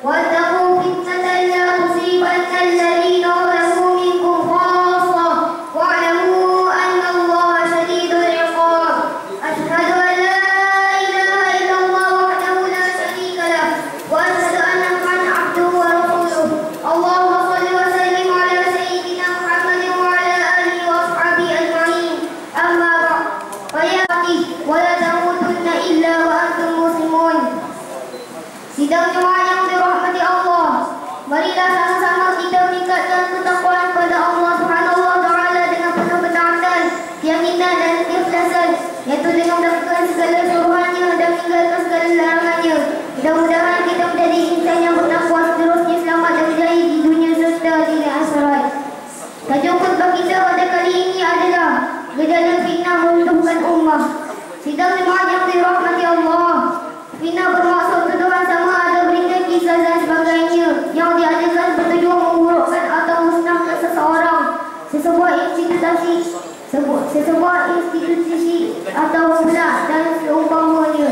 واتقوا فتنة لا تصيبن الذين ظلموا منكم خاصة واعلموا أن الله شديد العقاب. أشهد أن لا إله إلا الله وحده لا شريك له وأشهد أن محمدا عبده ورسوله. اللهم صل وسلم على سيدنا محمد وعلى آله وأصحابه أجمعين. أما بعد فيا أخي ولا تموتن إلا وأنتم مسلمون. Sidang jemaah yang dirahmati Allah, marilah sama-sama kita meningkatkan ketakwaan kepada Allah Subhanahu wa taala dengan penuh ketaatan, keyakinan dan keikhlasan, yaitu dengan melakukan segala suruhannya dan meninggalkan segala larangannya. Mudah-mudahan kita menjadi insan yang bertakwa seterusnya selamat dan berjaya di dunia serta di akhirat. Tajuk khutbah kita pada kali ini adalah gejala fitnah meruntuhkan ummah. Sidang jemaah yang dirahmati Allah, fitnah bermaksud tuduhan sama ada berita, kisah dan sebagainya yang diadakan bertujuan memburukkan atau musnahkan seseorang, sesebuah institusi atau pula dan seumpamanya.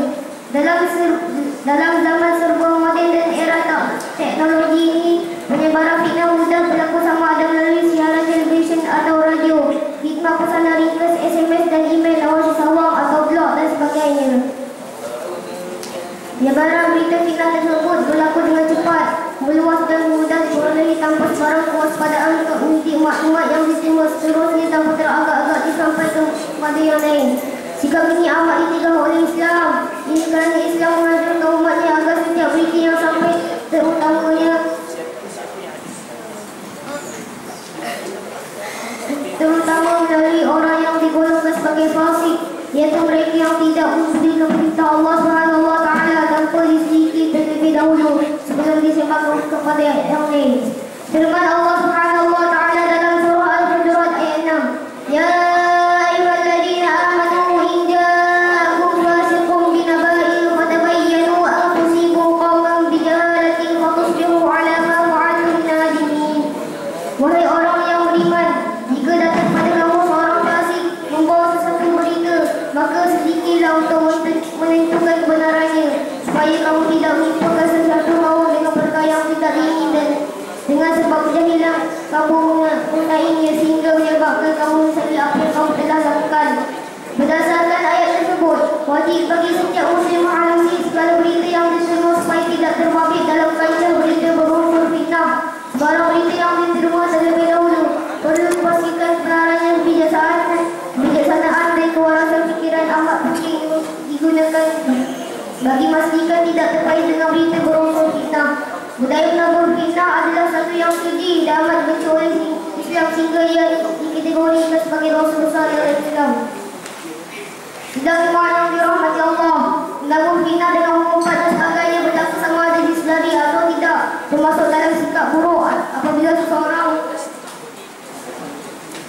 Dalam zaman serba moden dan era teknologi ini, penyebaran fitnah mudah berlaku sama ada melalui siaran televisyen atau radio, fitnah pesanan ringkas, SMS dan email, lawat sawang atau blog dan sebagainya. Penyebaran berita fitnah tersebut berlaku dengan cepat, meluas dan mudah diperolehi tanpa sebarang kewaspadaan untuk mendidik maklumat yang diterima seterusnya tanpa teragak-agak disampaikan kepada yang lain. Sikap ini amat ditegah oleh Islam. Ini kerana Islam mengajarkan umatnya agar setiap berita yang sampai terutama melalui orang yang digolongkan sebagai fasik, iaitu mereka yang tidak memberikan perintah Allah Subhanahu wa taala tanpa diselidiki terlebih dahulu sebelum disebarkan kepada yang lain. Firman Allah Subhanahu wa taala dalam surah Al-Hujurat ayat 6, Ya ayyuhalladzina amanu in ja'akum fasiqun binaba'in fatabayyanu an tusibu qauman bijahalatin fatusbihu 'ala ma fa'altum nadimin. Wahai orang yang beriman, jika datang pada kamu seorang fasik membawa sesuatu berita, maka sedikitlah untuk menentukan kebenarannya, supaya kamu tidak menimpakan sesuatu mahu dengan perkara yang tidak diinginkan. Dengan sebab kejahilan kamu mengenainya sehingga menyebabkan kamu menyesali apa yang kamu telah lakukan. Berdasarkan ayat tersebut, wajib bagi setiap muslim menghadapi segala berita yang diterima supaya tidak terbabit dalam kaedah berita berunsur fitnah. Sebarang berita yang diterima terlebih dahulu perlu dipastikan kebenarannya. Kebijaksanaan dan kewarasan fikiran amat penting digunakan bagi memastikan tidak terkait dengan berita berunsur fitnah. Budaya menabur fitnah adalah satu yang keji dan amat benci oleh Islam sehingga ia dikategorikan sebagai dosa besar dalam Islam. Sidang jemaah yang dirahmati Allah, menabur fitnah dengan mengumpat dan sebagainya berlaku sama ada disedari atau tidak, termasuk dalam sikap buruk apabila seseorang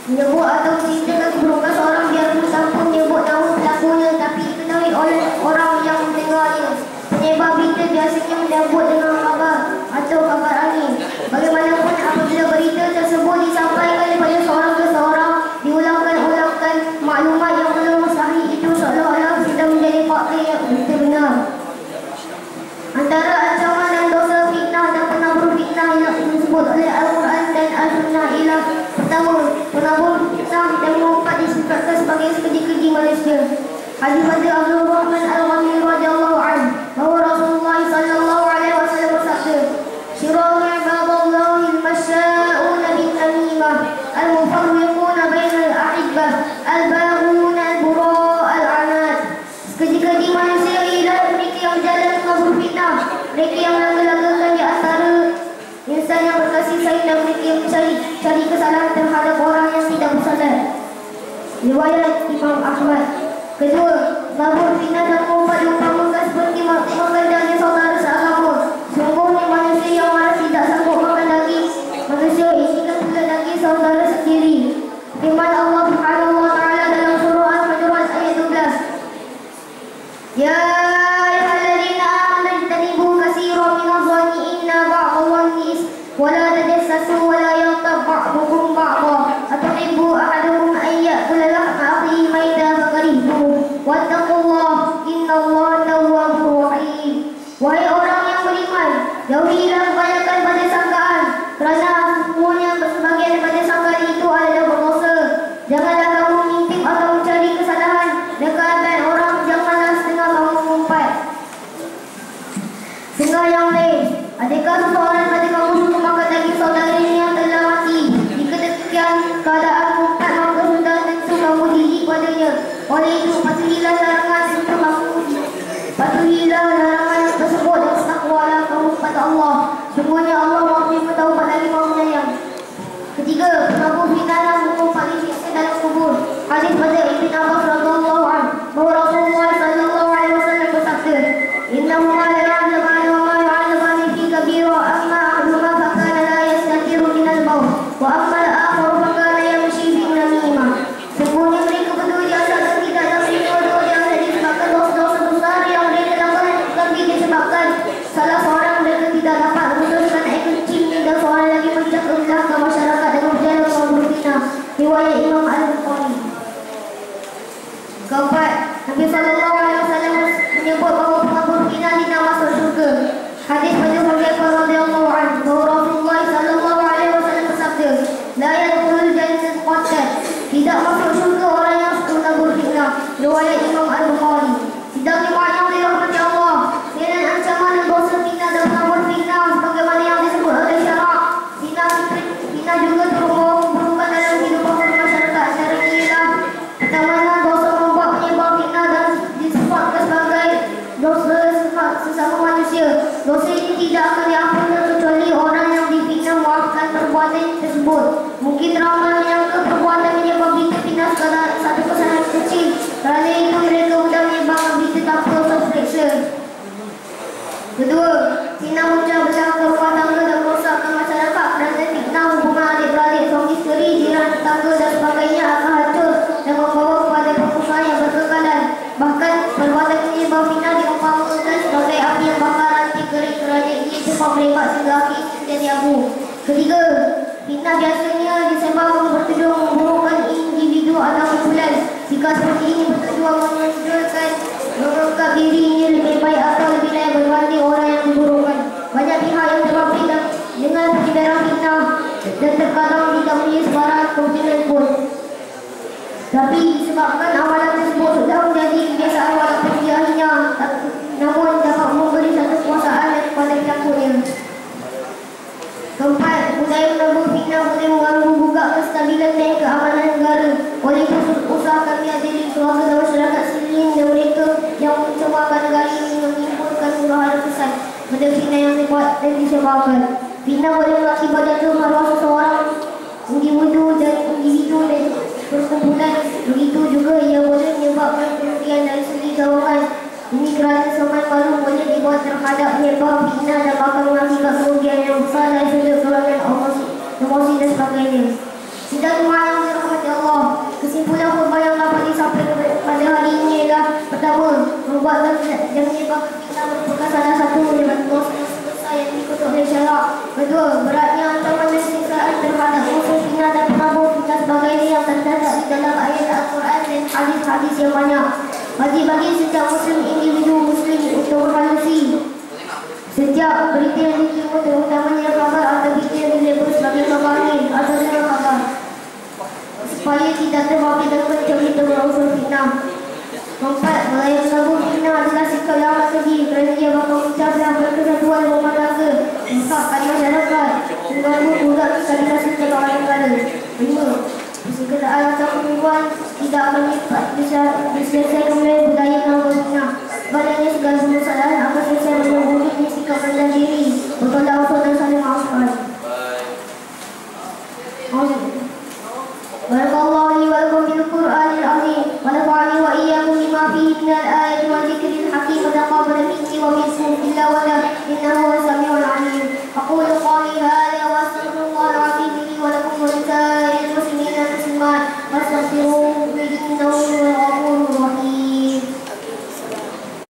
menyebut atau menceritakan keburukan seorang biarpun tanpa menyebut nama pelakunya, tapi diketahui oleh orang yang mendengarnya. Penyebar berita biasanya menyebut dengan kabar atau kabar angin. Bagaimanapun apabila berita tersebut disampaikan kepada seorang ke seorang, diulang-ulangkan maklumat yang belum sahih, itu seolah-olah sudah menjadi fakta yang benar. Antara ancaman dan dosa fitnah dan penabur fitnah yang disebut oleh Al-Quran dan Al-Sunnah ialah: pertama, penabur fitnah dan mengumpat disifatkan sebagai sekeji-keji manusia. Hadis pada Abdul Rahman Al-Ghani radhiyallahu anhu bahawa Rasulullah sallallahu alaihi wasallam bersabda, "Syirarul ibadallahi al-masya'una bin-namimah, al-mufarriquna bainal ahibbah, al-baghuna al-bura' al-'anat." Sekeji-keji manusia ialah mereka yang berjalan menabur fitnah, mereka yang melanggar-langgarkan di antara insan yang berkasih sayang dan mereka yang mencari kesalahan terhadap orang yang tidak bersalah. Riwayat Imam Ahmad. Kedua, menabur fitnah dan mengumpat diumpamakan seperti makan daging saudara seagama. Sungguhnya manusia yang malas tidak sanggup makan daging manusia, isikan pula daging saudara sendiri. Firman Allah Subhanahu wa taala dalam surah Al-Hujurat ayat 12, Ya ayyuhalladzina amanu ijtanibu katsiran minadh-dhanni inna ba'dadh-dhanni ism wa la tajassasu wa la yaghtab ba'dukum ba'dha atuhibbu ahadukum an ya'kula lahma akhihi maytan fakarihtuh wattaqullah Jauhilah kebanyakan pada sangkaan, kerana semuanya sebagian daripada sangkaan itu adalah berdosa. Janganlah kamu mengintip atau mencari kesalahan dekat orang, janganlah setengah kamu mengumpat setengah yang lain. Adakah seseorang pada kamu suka makan daging saudaranya yang telah mati? Jika demikian keadaan mengumpat, maka sudah tentu kamu jijik padanya. Oleh itu, patuhilah larangan tersebut dan bertakwalah kamu kepada Allah. Sungguhnya Allah Maha Mengetahui lagi Maha Menyayang. Ketiga, penabur fitnah mengumpat disiksa dalam kubur. Hadis pada Ibn Abbas radhiyallahu anhu bahawa Rasulullah sallallahu alaihi wasallam bersabda, "Innahu la ya'lamu wa ma ya'lamu fi kabira, amma ahaduhuma fa kana la yastatiru min al-bawl wa amma al-akharu fa kana yamshi bin namimah." Sesungguhnya mereka berdua di antara tidak ada dua yang disebabkan dosa-dosa besar yang mereka lakukan, tapi disebabkan salah seorang mereka tidak dapat meneruskan air kencing dan seorang lagi mencegah ke masyarakat dengan berjalan ke berfitnah. Riwayat Imam Al-Bukhari. Keempat, Nabi sallallahu alaihi wasallam menyebut bahawa penabur fitnah tidak masuk syurga. Hadis pada Hudzaifah radhiyallahu anhu bahawa Rasulullah sallallahu alaihi wasallam bersabda, "La yadkhulul jannata qattat." Tidak masuk syurga orang yang suka menabur fitnah. Riwayat Imam Al-Bukhari. Tidak dimaknai oleh rahmat Allah dengan ancaman dan dosa fitnah dan penabur fitnah sebagaimana yang disebut oleh syarak. Fitnah juga berhubungan dalam kehidupan masyarakat. Antaranya ialah pertama, dosa membuat penyebab fitnah dan disebutkan sebagai dosa sesama manusia. Dosa ini tidak akan diampunkan kecuali orang yang difitnah melakukan perbuatan tersebut. Mungkin ramai menyangka perbuatan menyebab fitnah sekadar satu kesalahan kecil, kerana itu mereka mudah menyebabkan fitnah tanpa terseksa. Kedua, fitnah memecah belah rumah tangga dan merosakkan masyarakat. Kerana fitnah hubungan adik-beradik, suami isteri, jiran, tetangga dan sebagainya akan hancur dan membawa kepada permusuhan yang berkekalan. Bahkan perbuatan menyebab fitnah diumpamakan sebagai api yang bakar ranting kering kerana ia cepat merebak sehingga api menjadi abu. Ketiga, fitnah biasanya disebabkan bertujuan memburukkan individu atau kumpulan. Jika seperti ini bertujuan menunjukkan mengangkat dirinya lebih baik atau lebih layak berbanding orang yang diburukkan. Banyak pihak yang terbabit dengan penyebaran fitnah dan terkadang tidak punya sebarang kepentingan pun. Tapi disebabkan amalan tersebut sudah menjadi kebiasaan walaupun dia hina, namun dapat memberi satu kuasaan kepada pelakunya. Keempat, budaya menabur fitnah boleh mengganggu juga kestabilan dan keamanan negara. Oleh itu, usahakan dihadiri keluarga dan masyarakat sekeliling dan mereka yang mencemarkan negara ini menimbulkan huru-hara kesan pada fitnah yang dibuat dan disebarkan. Fitnah boleh mengakibatkan maruah seseorang, individu dan perkumpulan. Begitu juga ia boleh menyebabkan kerugian dari segi keuangan. Ini kerana semangat baru boleh dibuat terhadap penyebab fitnah dan akan mengakibatkan kerugian yang besar dari segi keuangan, emosi dan sebagainya. Tidak dimaknai oleh rahmat Allah. Kesimpulan khutbah yang dapat disampaikan pada hari ini ialah: pertama, membuat dan menyebabkan fitnah merupakan salah satu menyebabkan dosa besar yang dikutuk oleh syarak. Kedua, beratnya ancaman dan siksaan terhadap musuh fitnah dan penabur fitnah sebagainya yang terdapat di dalam ayat Al-Quran dan hadis-hadis yang banyak. Bagi setiap muslim individu muslim untuk berhalusi setiap berita yang diterima, terutamanya kabar atau berita yang dilabel sebagai kabar angin atau dengan kabar, supaya tidak terbabit dan tercemar berunsur fitnah. Keempat, melayani penabur fitnah adalah sikap yang amat keji kerana ia bakal memecah belah persatuan rumah tangga, merosakkan masyarakat, mengganggu budak stabilitas kekebalan negara. Lima, persengketaan atau pembunuhan tidak akan diselesaikan oleh budaya penabur fitnah. Sebaliknya, segala permasalahan akan selesai dengan wujudnya sikap rendah diri, bertolak ukur dan saling maafkan. Barakallahu li wa lakum bil Qur'anil azim wa nafa'ani wa iyyakum bima fihi minal